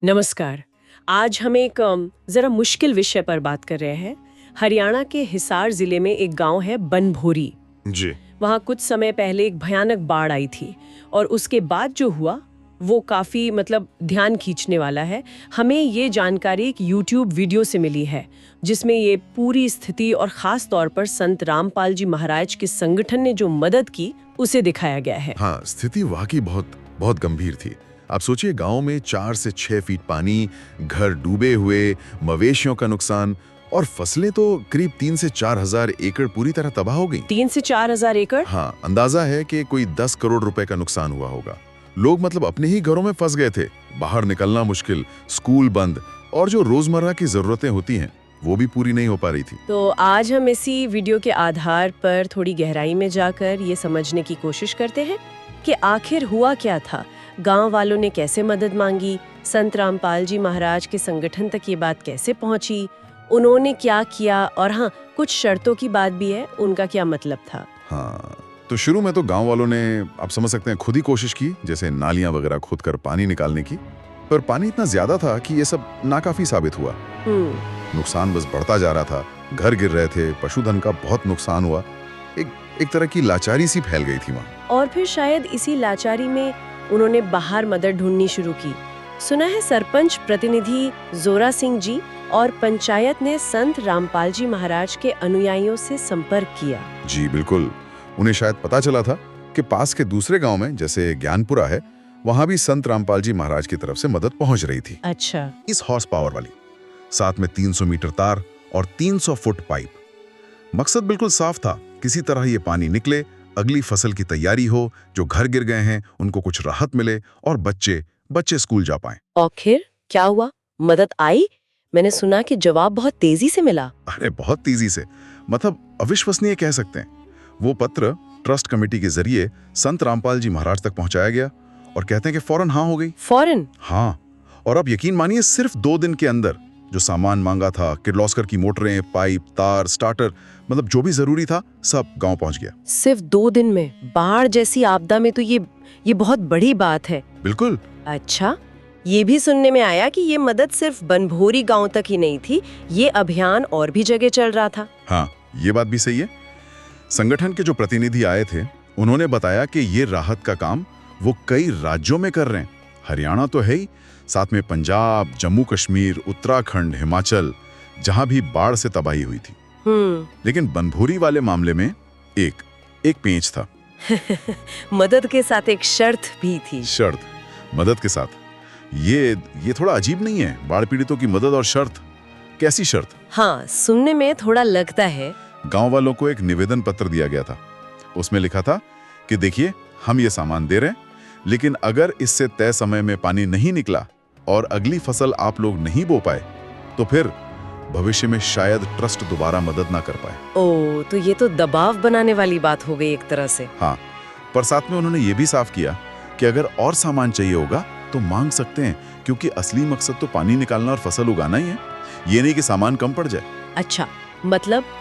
नमस्कार। आज हम एक ज़रा मुश्किल विषय पर बात कर रहे हैं। हरियाणा के हिसार ज़िले में एक गांव है बनभोरी। जी। वहाँ कुछ समय पहले एक भयानक बाढ़ आई थी और उसके बाद जो हुआ वो काफ़ी ध्यान खींचने वाला है। हमें ये जानकारी एक YouTube वीडियो से मिली है जिसमें ये पूरी स्थिति और ख़ास तौर पर संत रामपाल जी महाराज के संगठन ने जो मदद की उसे दिखाया गया है। हाँ, स्थिति वाकई बहुत बहुत गंभीर थी। आप सोचिए, गांव में 4 से 6 फीट पानी, घर डूबे हुए, मवेशियों का नुकसान और फसलें तो करीब 3 से 4 हजार एकड़ पूरी तरह तबाह हो गई। 3 से 4 हजार एकड़? हाँ, अंदाजा है कि कोई 10 करोड़ रुपए का नुकसान हुआ होगा। लोग अपने ही घरों में फंस गए थे। बाहर निकलना मुश्किल, स्कूल बंद और जो रोजमर्रा की जरूरतें होती हैं वो भी पूरी नहीं हो पा रही थी। तो आज हम इसी वीडियो के आधार पर थोड़ी गहराई में जाकर ये समझने की कोशिश करते हैं कि आखिर हुआ क्या था, गांव वालों ने कैसे मदद मांगी, संत रामपाल जी महाराज के संगठन तक ये बात कैसे पहुंची, उन्होंने क्या किया और हाँ, कुछ शर्तों की बात भी है, उनका क्या मतलब था। हाँ, तो शुरू में तो गांव वालों ने, आप समझ सकते हैं, खुद ही कोशिश की, जैसे नालियां वगैरह खोद कर पानी निकालने की। पर पानी इतना ज्यादा था कि ये सब नाकाफी साबित हुआ। नुकसान बस बढ़ता जा रहा था। घर गिर रहे थे, पशुधन का बहुत नुकसान हुआ। एक तरह की लाचारी सी फैल गई थी वहाँ। और फिर शायद इसी लाचारी में उन्होंने बाहर मदद ढूंढनी शुरू की। सुना है सरपंच प्रतिनिधि जोरा सिंह जी और पंचायत ने संत रामपाल जी महाराज के अनुयायियों से संपर्क किया। जी बिल्कुल, उन्हें शायद पता चला था कि पास के दूसरे गांव में, जैसे ज्ञानपुरा है, वहां भी संत रामपाल जी महाराज की तरफ से मदद पहुंच रही थी। अच्छा। इस हॉर्स पावर वाली, साथ में 300 मीटर तार और 300 फुट पाइप। मकसद बिल्कुल साफ था, किसी तरह ये पानी निकले, अगली फसल की तैयारी हो, जो घर गिर गए हैं उनको कुछ राहत मिले और बच्चे स्कूल जा पाएं। और फिर क्या हुआ? मदद आई? मैंने सुना कि जवाब बहुत तेजी से मिला। अरे बहुत तेजी से, अविश्वसनीय कह सकते हैं। वो पत्र ट्रस्ट कमेटी के जरिए संत रामपाल जी महाराज तक पहुंचाया गया और कहते हैं कि फौरन हाँ हो गई। फौरन? हाँ, और अब यकीन मानिए, सिर्फ 2 दिन के अंदर जो सामान मांगा था, किर्लोस्कर की मोटरें, पाइप, तार, स्टार्टर, जो भी जरूरी था, सब गांव पहुंच गया। सिर्फ 2 दिन में? बाढ़ जैसी आपदा में तो ये बहुत बड़ी बात है। बिल्कुल। अच्छा, ये भी सुनने में आया कि ये मदद सिर्फ बनभोरी गांव तक ही नहीं थी, ये अभियान और भी जगह चल रहा था। हाँ, ये बात भी सही है। संगठन के जो प्रतिनिधि आए थे, उन्होंने बताया कि ये राहत का काम वो कई राज्यों में कर रहे हैं। हरियाणा तो है ही, साथ में पंजाब, जम्मू कश्मीर, उत्तराखंड, हिमाचल, जहां भी बाढ़ से तबाही हुई थी। लेकिन बनभोरी वाले मामले में एक पेंच था। मदद के साथ एक शर्त भी थी। शर्त? मदद के साथ? ये थोड़ा अजीब नहीं है? बाढ़ पीड़ितों की मदद और शर्त? कैसी शर्त? हाँ, सुनने में थोड़ा लगता है। गांव वालों को एक निवेदन पत्र दिया गया था। उसमें लिखा था कि देखिए, हम ये सामान दे रहे हैं, लेकिन अगर इससे तय समय में पानी नहीं निकला और अगली फसल आप लोग नहीं बो पाए, तो फिर भविष्य में शायद ट्रस्ट दोबारा मदद ना कर पाए। ओह, तो ये तो दबाव बनाने वाली बात हो गई एक तरह से। हाँ, पर साथ में उन्होंने ये भी साफ किया कि अगर और सामान चाहिए होगा तो मांग सकते हैं, क्योंकि असली मकसद तो पानी निकालना और फसल उगाना ही है। ये नहीं कि सामान कम पड़ जाए। अच्छा,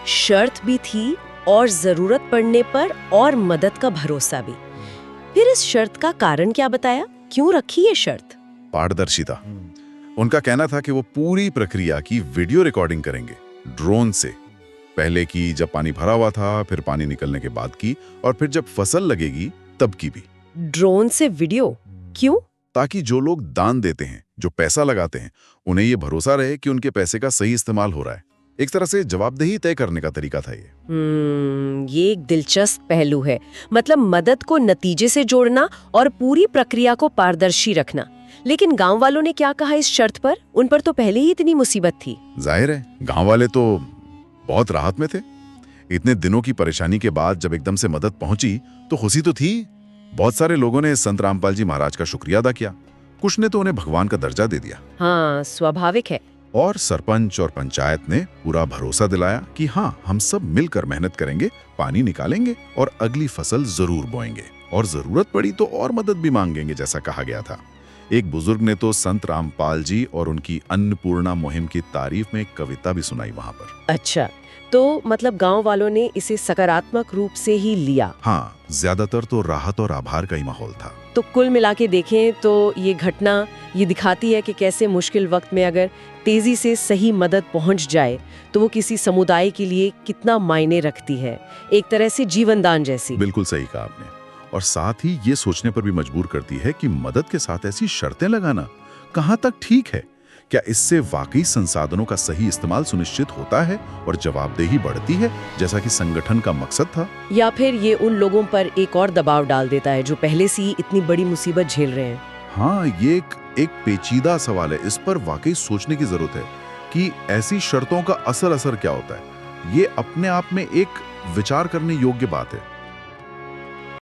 शर्त भी थी और जरूरत पड़ने पर और मदद का भरोसा भी। फिर इस शर्त का कारण क्या बताया? क्यों रखी ये शर्त? पारदर्शिता। उनका कहना था कि वो पूरी प्रक्रिया की वीडियो रिकॉर्डिंग करेंगे, ड्रोन से। पहले की जब पानी भरा हुआ था, फिर पानी निकलने के बाद की, और फिर जब फसल लगेगी तब की भी। ड्रोन से वीडियो? क्यों? ताकि जो लोग दान देते हैं, जो पैसा लगाते हैं, उन्हें ये भरोसा रहे कि उनके पैसे का सही इस्तेमाल हो रहा है। एक तरह से जवाबदेही तय करने का तरीका था ये। ये एक दिलचस्प पहलू है। मदद को नतीजे से जोड़ना और पूरी प्रक्रिया को पारदर्शी रखना। लेकिन गांव वालों ने क्या कहा इस शर्त पर? उन पर तो पहले ही इतनी मुसीबत थी। जाहिर है, गांव वाले तो बहुत राहत में थे। इतने दिनों की परेशानी के बाद जब एकदम से मदद पहुंची तो खुशी तो थी। बहुत सारे लोगों ने संत रामपाल जी महाराज का शुक्रिया अदा किया। कुछ ने तो उन्हें भगवान का दर्जा दे दिया। हाँ, स्वाभाविक है। और सरपंच और पंचायत ने पूरा भरोसा दिलाया कि हाँ, हम सब मिलकर मेहनत करेंगे, पानी निकालेंगे और अगली फसल जरूर बोएंगे, और जरूरत पड़ी तो और मदद भी मांगेंगे, जैसा कहा गया था। एक बुजुर्ग ने तो संत रामपाल जी और उनकी अन्नपूर्णा मुहिम की तारीफ में एक कविता भी सुनाई वहां पर। अच्छा, तो मतलब गांव वालों ने इसे सकारात्मक रूप से ही लिया। हाँ, ज्यादातर तो राहत और आभार का ही माहौल था। तो कुल मिला के देखें तो ये घटना ये दिखाती है कि कैसे मुश्किल वक्त में अगर तेजी से सही मदद पहुंच जाए तो वो किसी समुदाय के लिए कितना मायने रखती है, एक तरह से जीवनदान जैसी। बिल्कुल सही कहा आपने। और साथ ही ये सोचने पर भी मजबूर करती है कि मदद के साथ ऐसी शर्तें लगाना कहाँ तक ठीक है। क्या इससे वाकई संसाधनों का सही इस्तेमाल सुनिश्चित होता है और जवाबदेही बढ़ती है, जैसा कि संगठन का मकसद था? या फिर ये उन लोगों पर एक और दबाव डाल देता है जो पहले से ही इतनी बड़ी मुसीबत झेल रहे हैं? हाँ, ये एक पेचीदा सवाल है। इस पर वाकई सोचने की जरूरत है कि ऐसी शर्तों का असर क्या होता है। ये अपने आप में एक विचार करने योग्य बात है।